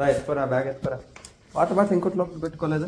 ಎತ್ಕೊರ bag ಎತ್ಕೊರ water ಬಾಟ್ ಹಿಂಗೆ ಕೊಟ್ಲು ಬಿಟ್ಕೊಲ್ಲದು.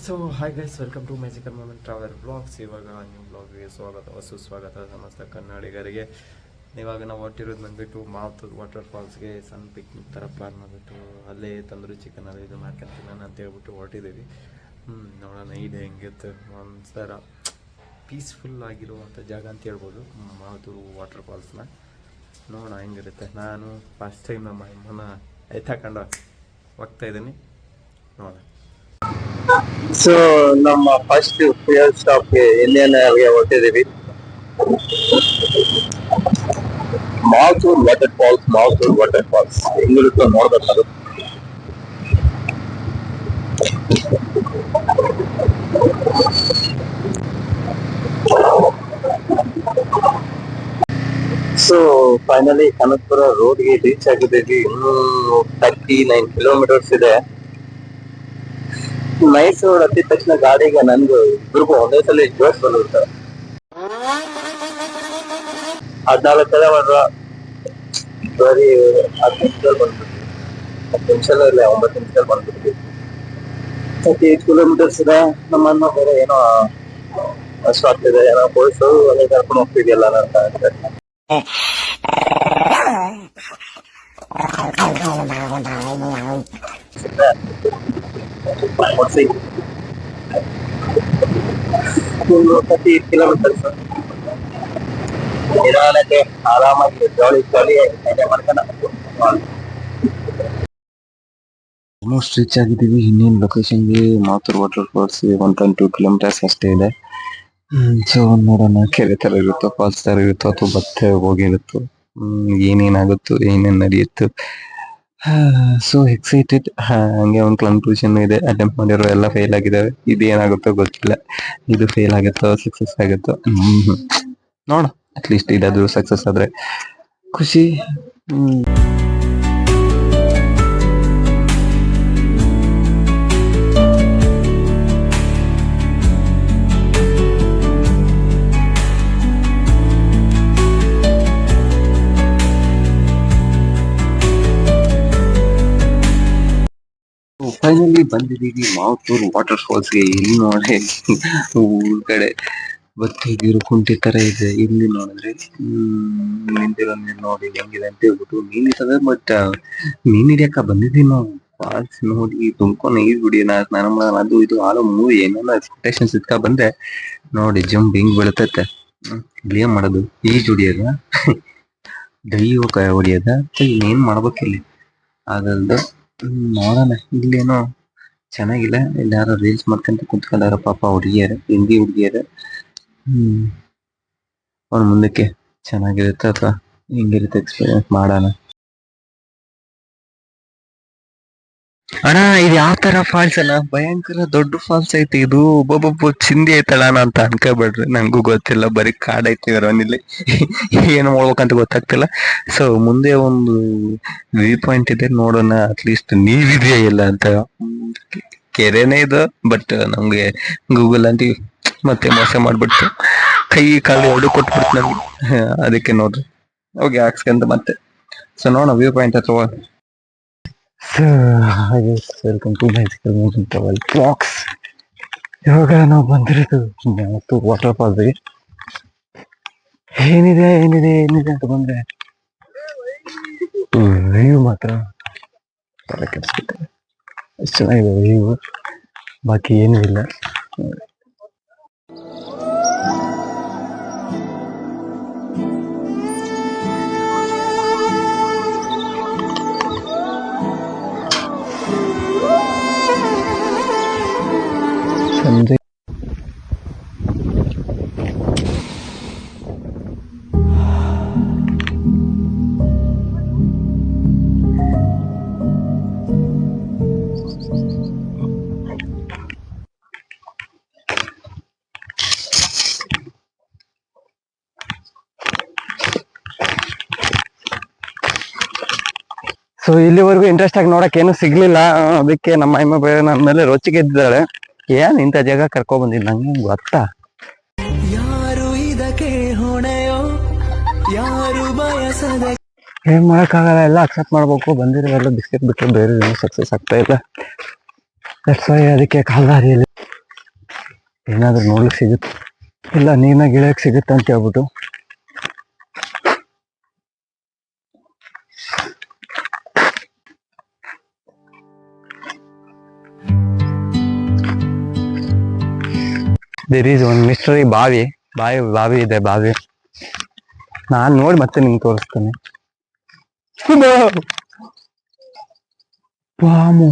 So hi guys, welcome to magical moment travel blogs. ಇವಾಗ ನಿಮ್ಮ ಬ್ಲಾಗ್ಗೆ ಸ್ವಾಗತ, ಸುಸ್ವಾಗತ ಸಮಸ್ತ ಕನ್ನಡಿಗರಿಗೆ. ಇವಾಗ ನಾವು ಹೊಟ್ಟಿರೋದು ಬಂದುಬಿಟ್ಟು ಮಾತೂರು ವಾಟರ್ ಫಾಲ್ಸ್ಗೆ ಸಣ್ಣ ಪಿಕ್ನಿಕ್ ಥರ ಪ್ಲಾನ್ ಮಾಡಿಬಿಟ್ಟು ಅಲ್ಲೇ ತಂದೂರಿ ಚಿಕನ್ ಅದು ಇದು ಮಾಡ್ಕೊಂತೀನಿ ನಾನು ಅಂತ ಹೇಳ್ಬಿಟ್ಟು ಹೊಟ್ಟಿದ್ದೀವಿ. ನೋಡೋಣ ಇದೆ ಹೆಂಗಿತ್ತು. ಒಂಥರ ಪೀಸ್ಫುಲ್ ಆಗಿರುವಂಥ ಜಾಗ ಅಂತ ಹೇಳ್ಬೋದು ಮಾತೂರು ವಾಟರ್ ಫಾಲ್ಸ್ನ. ನೋಡೋಣ ಹೆಂಗಿರುತ್ತೆ. ನಾನು ಫಸ್ಟ್ ಟೈಮ್ ನಮ್ಮ ಅಮ್ಮನ ಎತ್ತಾಕೊಂಡು ಹೋಗ್ತಾ ಇದ್ದೀನಿ. ನೋಡೋಣ. ಸೊ ನಮ್ಮ ಫಸ್ಟ್ ಫ್ಯೂಯಲ್ ಸ್ಟಾಪ್ಗೆ ಎಲ್ಲೆಲ್ಲಗೆ ಹೊರಟಿದ್ದೀವಿ. ಮಾತೂರ್ ವಾಟರ್ ಫಾಲ್ಸ್ ಹೆಂಗಿರುತ್ತೋ ನೋಡ್ಬೇಕದು. ಸೊ ಫೈನಲಿ ಕನಕಪುರ ರೋಡ್ಗೆ ರೀಚ್ ಆಗಿದ್ದೀವಿ. ಇನ್ನೂ 39 ಕಿಲೋಮೀಟರ್ಸ್ ಇದೆ. ನೈಟ್ ರೋಡ್ ಹತ್ತಿದ ತಕ್ಷಣ ಗಾಡಿಗೆ ನನ್ಗೂ ಇಬ್ರಿಗೂ ಒಂದೇ ಸಲ ಜೋಶ್ ಬಂದ್ಬಿಡ್ತಾರೆ. 14 ಕಿಲೋಮೀಟರ್ ಬರೀ 10 ನಿಮಿಷದಲ್ಲಿ ಬಂದ್ಬಿಡ್ತೀವಿ. 10 ನಿಮಿಷಲ್ಲ ಇಲ್ಲ 9 ನಿಮಿಷದಲ್ಲಿ ಬಂದ್ಬಿಡ್ತೀವಿ. 38 ಕಿಲೋಮೀಟರ್ಸ್ ಇದೆ. ನಮ್ಮನ್ನ ಬೇರೆ ಏನೋ ಅಷ್ಟು ಆಗ್ತಿದೆ, ಏನೋ ಬೋಯ್ಸು ಅಲ್ಲೇ ಕರ್ಕೊಂಡು ಹೋಗ್ತಿದೆಯಲ್ಲ ಅಂತ ಅಂದ್ರೆ ಕಿಲೋಮೀಟರ್ಸ್ ನಿಧಾನಕ್ಕೆ ಆರಾಮಾಗಿ ಜಾಲಿ ಮಾಡ್ಕೊಂಡು ಆಲ್ಮೋಸ್ಟ್ ರೀಚ್ ಆಗಿದ್ದೀವಿ. ಇನ್ನೇನು ಲೊಕೇಶನ್ಗೆ ಮಾತೂರು ವಾಟರ್ ಫಾಲ್ಸ್ 1.2 ಕಿಲೋಮೀಟರ್ಸ್ ಅಷ್ಟೇ ಇದೆ. ಸೊ ನೋಡೋಣ, ಕೆರೆ ತರ ಇರುತ್ತೋ ಫಾಲ್ಸ್ ತರ ಇರುತ್ತೋ ಅಥವಾ ಮತ್ತೆ ಹೋಗಿರುತ್ತೋ, ಏನೇನಾಗುತ್ತೋ ಏನೇನ್ ನಡೆಯುತ್ತೋ. So excited. ಹಂಗೆ ಒಂದು ಕನ್ಫ್ಯೂಷನ್ ಇದೆ. ಅಟೆಂಪ್ಟ್ ಮಾಡಿರೋ ಎಲ್ಲ ಫೇಲ್ ಆಗಿದ್ದಾವೆ. ಇದು ಏನಾಗುತ್ತೋ ಗೊತ್ತಿಲ್ಲ. ಇದು ಫೇಲ್ ಆಗುತ್ತೋ ಸಕ್ಸಸ್ ಆಗುತ್ತೋ ನೋಡ. ಅಟ್ಲೀಸ್ಟ್ ಇದಾದ್ರೂ ಸಕ್ಸಸ್ ಆದ್ರೆ ಖುಷಿ. ಫೈನಲಿ ಬಂದಿದ್ದೀವಿ ಮಾತೂರು ವಾಟರ್ ಫಾಲ್ಸ್ಗೆ. ಇಲ್ಲಿ ನೋಡಿ ಊರ್ ಕಡೆ ಬತ್ತಿಗಿರು ಕುಂಟಿ ತರ ಇದೆ. ಇಲ್ಲಿ ನೋಡಿದ್ರೆ ನಿಂತಿರೋ ನೀರು ನೋಡಿ ಹೆಂಗಿದೆ ಅಂತ ಹೇಳ್ಬಿಟ್ಟು ಮೀನ್ ಇರ್ತದೆ. ಬಟ್ ಮೀನ್ ಹಿಡಿಯಕ್ಕ ಬಂದಿದ್ದೀವಿ ನಾವು. ಫಾಲ್ಸ್ ನೋಡಿ ತುಂಬ್ಕೊಂಡು ನೀರ್ ಕುಡಿಯೋಣ, ಸ್ನಾನ ಮಾಡೋಣ, ಅದು ಇದು ಹಾಲು ಮೂವಿ ಏನೇನೋ ಎಕ್ಸ್ಪೆಕ್ಟೇಷನ್ಸ್ ಇಟ್ಕ ಬಂದೆ. ನೋಡಿ ಜಂಪ್ ಹಿಂಗ್ ಬೀಳ್ತೈತೆ. ಏನ್ ಮಾಡೋದು? ಈಜ್ ಹೊಡಿಯೋದ, ದೈವ ಹೊಡಿಯೋದ, ಇನ್ನೇನ್ ಮಾಡ್ಬೇಕಿಲ್ಲಿ ಅದಲ್ದು. ನೋಡೋಣ. ಇಲ್ಲೇನೋ ಚೆನ್ನಾಗಿಲ್ಲ. ಇಲ್ಲಿ ಯಾರೋ ರೀಲ್ಸ್ ಮಾಡ್ಕೊಂತ ಕುಂತ್ಕೊಂಡಾರ ಪಾಪ ಹುಡುಗಿಯರು, ಹಿಂದಿ ಹುಡುಗಿಯರು. ಅವ್ರ ಮುಂದಕ್ಕೆ ಚೆನ್ನಾಗಿರುತ್ತೆ ಅಥವಾ ಹಿಂಗಿರುತ್ತೆ ಎಕ್ಸ್ಪೀರಿಯನ್ಸ್ ಮಾಡೋಣ. ಅಣ್ಣ ಇದು ಯಾವ ತರ ಫಾಲ್ಸ್ ಅಣ್ಣ? ಭಯಂಕರ ದೊಡ್ಡ ಫಾಲ್ಸ್ ಐತಿ ಇದು. ಒಬ್ಬೊಬ್ಬ ಚಿಂದಿ ಐತಳಣ ಅಂತ ಅನ್ಕೋಬೇಡ್ರಿ, ನಂಗೂ ಗೊತ್ತಿಲ್ಲ. ಬರೀ ಕಾಡ್ ಐತಿ ಇಲ್ಲಿ ಏನು ಮಾಡ್ಬೇಕಂತ ಗೊತ್ತಾಗ್ತಿಲ್ಲ. ಸೊ ಮುಂದೆ ಒಂದು ವ್ಯೂ ಪಾಯಿಂಟ್ ಇದೆ, ನೋಡೋಣ. ಅಟ್ಲೀಸ್ಟ್ ನೀವಿದೆಯಾ ಇಲ್ಲ ಅಂತ. ಕೆರೆನೇ ಇದು, ಬಟ್ ನಮ್ಗೆ ಗೂಗಲ್ ಅಂಟಿ ಮತ್ತೆ ಮೋಸ ಮಾಡ್ಬಿಡ್ತು. ಕೈ ಕಾಲು ಎರಡು ಕೊಟ್ಬಿಡ್ತು ನಮ್ಗೆ. ಅದಕ್ಕೆ ನೋಡ್ರಿ ಹೋಗಿ ಹಾಕ್ಸ್ಕಂತ ಮತ್ತೆ. ಸೊ ನೋಡೋಣ ವ್ಯೂ ಪಾಯಿಂಟ್ ಹತ್ರ. ಸೊ ಹಾಗೆ welcome to magical moment travel blogs. ಇವಾಗ ನಾವು ಬಂದಿರೋದು ಮಾತೂರು ವಾಟರ್ ಫಾಲ್ಸ್ಗೆ. ಏನಿದೆ ಅಂತ ಬಂದ್ರೆ ವ್ಯೂ ಮಾತ್ರ ಕೆಡಿಸ್ಬಿಟ್ಟೆ. ಎಷ್ಟು ಚೆನ್ನಾಗಿದೆ ವ್ಯೂ, ಬಾಕಿ ಏನೂ ಇಲ್ಲ. ಸಂಜೆ ಸೊ ಇಲ್ಲಿವರೆಗೂ ಇಂಟ್ರೆಸ್ಟ್ ಆಗಿ ನೋಡಕ್ ಏನು ಸಿಗ್ಲಿಲ್ಲ. ಅದಕ್ಕೆ ನಮ್ಮ ಅಮ್ಮ ನನ್ನ ಮೇಲೆ ರೊಚ್ಚಿಗೆ ಇದ್ದಾಳೆ. ಏನ್ ಇಂಥ ಜಾಗ ಕರ್ಕೊ ಬಂದಿದ್ದು ನಂಗೆ ಗೊತ್ತಾ? ಯಾರು ಇದಕ್ಕೆ ಹೊಣೆಯೋ, ಯಾರು ಬಯಸದ ಏನ್ ಮಾಡಕ್ಕಾಗಲ್ಲ, ಎಲ್ಲ ಅಕ್ಸೆಪ್ಟ್ ಮಾಡ್ಬೇಕು. ಬಂದಿರೋವೆಲ್ಲ ಬಿಸ್ಕೆಟ್ ಬಿಟ್ಟರೆ ಬೇರೆ ಏನೂ ಸಕ್ಸಸ್ ಆಗ್ತಾ ಇಲ್ಲ. ದಟ್ಸ್ ವೈ ಅದಕ್ಕೆ ಕಾಲ್ದಾರಿಯಲ್ಲಿ ಏನಾದ್ರು ನೋಡ್ಲಿಕ್ಕೆ ಸಿಗುತ್ತೆ, ಇಲ್ಲ ನೀರ್ನ ಗಿಳಿಯಕ್ಕೆ ಸಿಗುತ್ತೆ ಅಂತ ಹೇಳ್ಬಿಟ್ಟು ದೇರ್ ಈಸ್ ಒಂದು ಮಿಸ್ಟರಿ ಬಾವಿ ಇದೆ. ನಾನ್ ನೋಡಿ ಮತ್ತೆ ನಿಮ್ಗೆ ತೋರಿಸ್ತೇನೆ. ಪಾಮು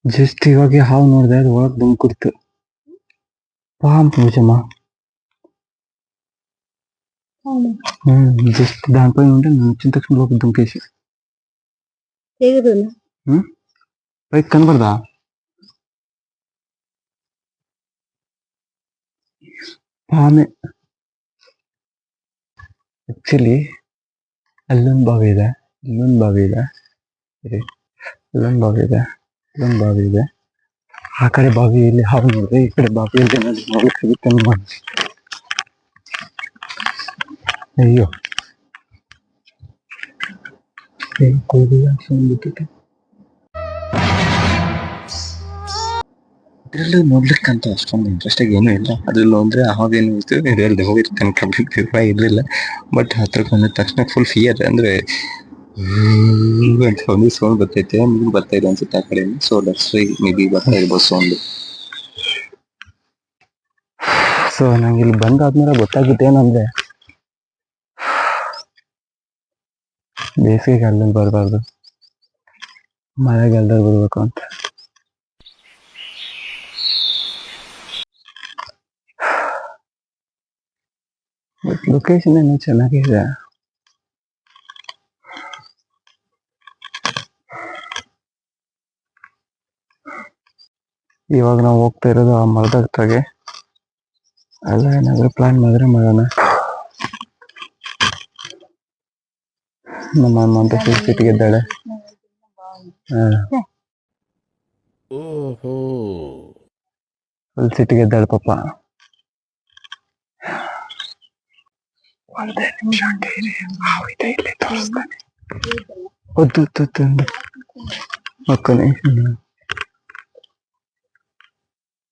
ಜಸ್ಟ್ ಇವಾಗ ಹಾವು ನೋಡಿದೆ, ಅದು ಒಳಗ್ ದುಮ್ಕಿಡ್ತು. ಪಾಮ್ ಪೂಜಮ್ಮ ಜಸ್ಟ್ దానిపై ఉంటే వచ్చిన తక్షణ లోపల దుంకేసి పైకి కనబడదా? ಪಾಮೆ ಆಕ್ಚುಲಿ ಅಲ್ಲೊಂದು ಬಾವಿ ಇದೆ, ಇಲ್ಲೊಂದು ಬಾವಿ ಇದೆ, ಇಲ್ಲೊಂದು ಬಾವಿ ಇದೆ. ಆ ಕಡೆ ಬಾವಿಯಲ್ಲಿ ಹಾವು ನೋಡಿದ್ರೆ ಈ ಕಡೆ ಬಾವಿಯಲ್ಲಿ ಏನಾದ್ರು ನೋಡ್ಲಿಕ್ಕೆ ಸಿಗುತ್ತೆ ಅನ್ಕೊಂಡು. ಅಯ್ಯೋ ಇದ್ರಲ್ಲಿ ನೋಡ್ಲಿಕ್ಕಂತ ಅಷ್ಟೊಂದು ಇಂಟ್ರೆಸ್ಟ್ ಆಗಿ ಏನೂ ಇಲ್ಲ. ಅದ್ರಲ್ಲಿ ಅಂದ್ರೆ ಹಾವೇನು ಇತ್ತು, ಇದರಲ್ಲಿ ಹೋಗಿರ್ತಾನೆ ಕಂಪ್ಲೀಟ್ ಇರಲಿಲ್ಲ. ಬಟ್ ಹತ್ರಕ್ಕೆ ಬಂದ ತಕ್ಷಣ ಫುಲ್ ಫಿಯರ್, ಅಂದ್ರೆ ಒಂದು ಸೌಂಡ್ ಬರ್ತೈತೆ, ಮುಂದೆ ಬರ್ತಾ ಇದೆ ಅನ್ಸುತ್ತೆ ಆ ಕಡೆ. So that's why may be ಬರ್ತಾ ಇರ್ಬೋದು ಸೌಂಡ್. ಸೊ ನಂಗೆ ಇಲ್ಲಿ ಬಂದಾದ್ಮೇಲೆ ಗೊತ್ತಾಗಿದ್ದೇನಂದ್ರೆ ಬೇಸಿಗೆಗಾಲದಲ್ಲಿ ಬರಬಾರ್ದು, ಮಳೆಗಾಲದಲ್ಲಿ ಬರ್ಬೇಕು ಅಂತ. ಬಟ್ ಲೊಕೇಶನ್ ಏನೋ ಚೆನ್ನಾಗಿದೆ. ಇವಾಗ ನಾವು ಹೋಗ್ತಾ ಇರೋದು ಆ ಮರದ ಹತ್ರಗೆ. ಅಲ್ಲ ಏನಾದ್ರು ಪ್ಲಾನ್ ಮಾಡಿದ್ರೆ ಮಾಡೋಣ. ನಮ್ಮ ಅಮ್ಮ ಅಂತ ಫುಲ್ ಸಿಟ್ಟಿಗೆದ್ದಾಳೆ. ಫುಲ್ ಸಿಟ್ಟಿಗೆದ್ದಾಳೆ ಪಾಪ.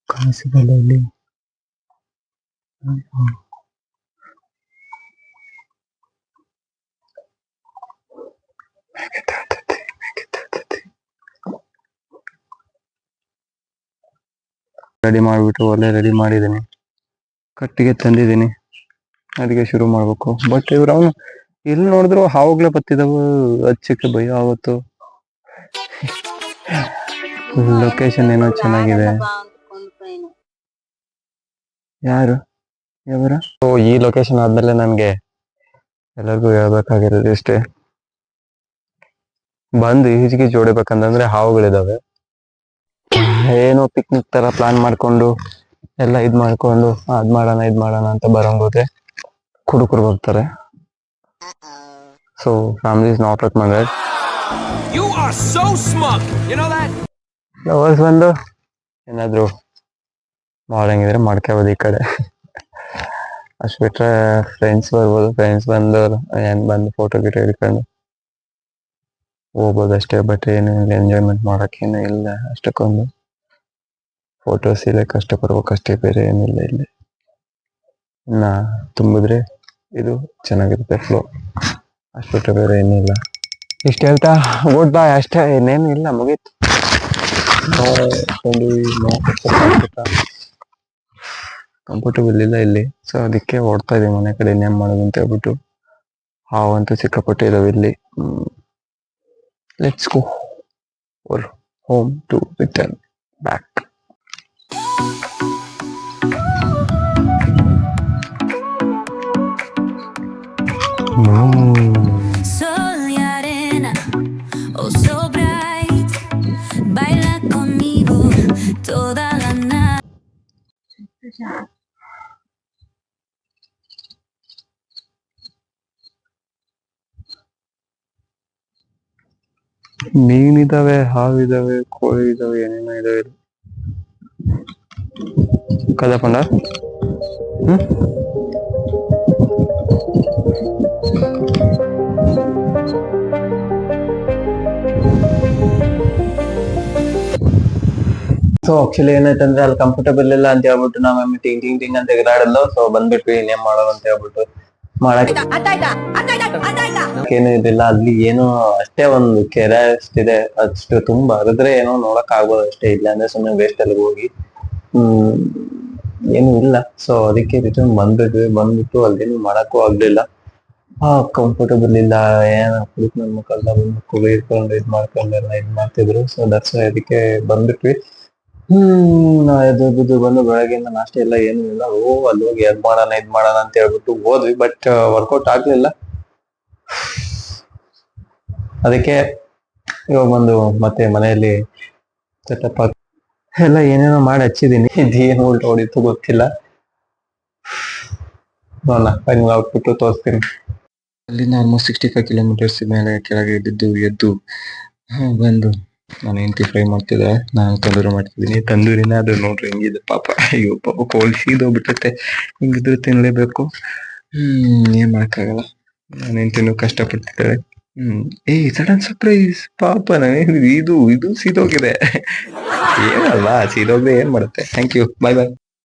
ಕಾಣಿಸಿದಲ್ಲ ಇಲ್ಲಿ. ರೆಡಿ ಮಾಡಿಬಿಟ್ಟು ಒಲೆ ರೆಡಿ ಮಾಡಿದ್ದೀನಿ, ಕಟ್ಟಿಗೆ ತಂದಿದ್ದೀನಿ, ಅದಕ್ಕೆ ಶುರು ಮಾಡ್ಬೇಕು. ಬಟ್ ಇವ್ರು ಅವನು ಎಲ್ಲಿ ನೋಡಿದ್ರು ಹಾವುಗಳೇ ಬತ್ತಿದವು, ಹಚ್ಚಕ್ಕೆ ಭಯ ಆವತ್ತು. ಲೊಕೇಶನ್ ಏನೋ ಚೆನ್ನಾಗಿದೆ. ಯಾರು ಯಾವರ? ಈ ಲೊಕೇಶನ್ ಆದ್ಮೇಲೆ ನನ್ಗೆ ಎಲ್ಲರಿಗೂ ಹೇಳ್ಬೇಕಾಗಿರೋದು ಇಷ್ಟೇ, ಬಂದು ಈಜಿಗೆ ಜೋಡಿಬೇಕಂತಂದ್ರೆ ಹಾವುಗಳಿದಾವೆ. ಏನೋ ಪಿಕ್ನಿಕ್ ತರ ಪ್ಲಾನ್ ಮಾಡ್ಕೊಂಡು ಎಲ್ಲ ಇದ್ ಮಾಡ್ಕೊಂಡು ಅದ್ ಮಾಡೋಣ ಅಂತ ಬರಂಗೋದ್ರೆ ಕುಡುಕರು ಬರ್ತಾರೆ. So family is not recommended. Lovers ಬಂದು ಏನಾದ್ರು ಮಾಡಂಗಿದ್ರೆ ಮಾಡ್ಕೋಬೋದು ಈ ಕಡೆ. ಅಷ್ಟು ಬಿಟ್ರೆ ಫ್ರೆಂಡ್ಸ್ ಬರ್ಬೋದು, ಫ್ರೆಂಡ್ಸ್ ಬಂದು ಫೋಟೋ ಗಿಟ ಹಿಡ್ಕೊಂಡು ಹೋಗ್ಬೋದು ಅಷ್ಟೇ. ಬಟ್ ಏನು ಎಂಜಾಯ್ಮೆಂಟ್ ಮಾಡೋಕ್ಕೇನು ಇಲ್ಲ ಅಷ್ಟಕ್ಕೊಂದು. ಫೋಟೋಸ್ ಇಲ್ಲ, ಕಷ್ಟ ಬರ್ಬೇಕಷ್ಟೇ, ಬೇರೆ ಏನಿಲ್ಲ ಇಲ್ಲಿ. ಇನ್ನ ತುಂಬಿದ್ರೆ ಇದು ಚೆನ್ನಾಗಿರುತ್ತೆ ಫ್ಲೋ, ಅಷ್ಟು ಬಿಟ್ರೆ ಬೇರೆ ಏನಿಲ್ಲ. ಇಷ್ಟು ಹೇಳ್ತಾ ಗುಡ್ ಬಾಯ್ ಅಷ್ಟೇ, ಇನ್ನೇನು ಇಲ್ಲ, ಮುಗೀತು. ಕಂಫರ್ಟಬಲ್ ಇಲ್ಲ ಇಲ್ಲಿ, ಸೊ ಅದಕ್ಕೆ ಓಡ್ತಾ ಇದೀವಿ ಮನೆ ಕಡೆ ಇನ್ನೇನ್ ಮಾಡೋದು ಅಂತ ಹೇಳ್ಬಿಟ್ಟು. ಹಾವಂತೂ ಸಿಕ್ಕಾಪಟ್ಟೆ ಇದಾವೆ ಇಲ್ಲಿ. Let's go or home to return back. Sol y arena, oh so bright, baila conmigo toda la night. ಮೀನಿದಾವೆ, ಹಾವಿದಾವೆ, ಕೋಳಿ ಇದಾವೆ, ಏನೇನೋ ಇದಾವೆ. కదా పండ ಸೊ ಆಕ್ಚುಲಿ ಏನಾಯ್ತಂದ್ರೆ ಅಲ್ಲಿ ಕಂಫರ್ಟಬಲ್ ಇಲ್ಲ ಅಂತ ಹೇಳ್ಬಿಟ್ಟು ನಾವ್ ಟಿಂಗ್ ಟಿಂಗ್ ಟಿಂಗ್ ಅಂತ ಎಗರಾಡಲ್ಲ. ಸೊ ಬಂದ್ಬಿಟ್ವಿ ಇನ್ನೇನ್ ಮಾಡೋದು ಅಂತ ಹೇಳ್ಬಿಟ್ಟು ಮಾಡಕ್ ಏನು ಇದಿಲ್ಲ. ಅಲ್ಲಿ ಏನು ಅಷ್ಟೇ ಒಂದು ಕೆರೆ ಅಷ್ಟಿದೆ, ಅಷ್ಟು ತುಂಬಾ ಹರಿದ್ರೆ ಏನೋ ನೋಡಕ್ ಆಗ್ಬೋದು ಅಷ್ಟೇ. ಇಲ್ಲ ಅಂದ್ರೆ ಸುಮ್ಮನೆ ವೇಸ್ಟ್ ಅಲ್ಲಿ ಹೋಗಿ ಏನು ಇಲ್ಲ. ಸೊ ಅದಕ್ಕೆ ರಿಟರ್ನ್ ಬಂದ್ಬಿಟ್ಟು ಅಲ್ಲೇನು ಮಾಡಕ್ಕೂ ಆಗ್ಲಿಲ್ಲ. ಕಂಫರ್ಟಬಲ್ ಇಲ್ಲ. ಏನ ಕುಡಿಕ್ ನನ್ ಮಕ್ಕಳ ಬಂದು ಕುಳಿ ಇಟ್ಕೊಂಡು ಇದ್ ಮಾಡ್ತಿದ್ರು. ಸೊ ದಟ್ಸ್ ಅದಕ್ಕೆ ಬಂದ್ಬಿಟ್ವಿ. ಇದು ಬಂದು ಬೆಳಗ್ಗೆಯಿಂದ ನಾಷ್ಟ ಎಲ್ಲ ಏನು ಇಲ್ಲ. ಅಲ್ಲಿ ಹೋಗಿ ಇದ್ ಮಾಡೋಣ ಅಂತ ಹೇಳ್ಬಿಟ್ಟು ಹೋದ್ವಿ. ಬಟ್ ವರ್ಕೌಟ್ ಆಗ್ಲಿಲ್ಲ. ಅದಕ್ಕೆ ಇವಾಗ ಬಂದು ಮತ್ತೆ ಮನೆಯಲ್ಲಿ ಸೆಟಪ್ ಎಲ್ಲ ಏನೇನೋ ಮಾಡಿ ಹಚ್ಚಿದೀನಿ. ಇದೇನು ಉಲ್ಟ ಹೊಡಿತು ಗೊತ್ತಿಲ್ಲ. ನೋಡೋಣ ಫೈನಲ್ ಔಟ್ಬಿಟ್ಟು ತೋರಿಸ್ತೀನಿ. ಅಲ್ಲಿಂದ ಆಲ್ಮೋಸ್ಟ್ 65 ಕಿಲೋಮೀಟರ್ಸ್ ಮೇಲೆ ಕೆಳಗೆ ಎದ್ದು ಬಂದು ನಾನು ಹೆಂಡತಿ ಫ್ರೈ ಮಾಡ್ತಿದ್ದೆ, ನಾನು ತಂದೂರಿ ಮಾಡ್ತಿದ್ದೀನಿ. ತಂದೂರಿನ ಅದು ನೋಡ್ರಿ ಹೆಂಗಿದೆ ಪಾಪ. ಅಯ್ಯೋ ಪಾಪ ಕೋಲ್ಡ್ ಸೀದೋಗ್ಬಿಟ್ಟೈತೆ. ಹಿಂಗಿದ್ರು ತಿನ್ಲೇಬೇಕು. ಏನ್ ಮಾಡಕ್ಕಾಗಲ್ಲ. ನಾನು ಹೆಂಡತಿನೂ ಕಷ್ಟಪಡ್ತಿದ್ದಾಳೆ. ಸಡನ್ ಸರ್ಪ್ರೈಸ್ ಪಾಪ. ಇದು ಸೀದೋಗಿದೆ. ಏನಲ್ವಾ, ಸೀದೋಗಿದೆ ಏನ್ ಮಾಡುತ್ತೆ. Thank you, bye bye.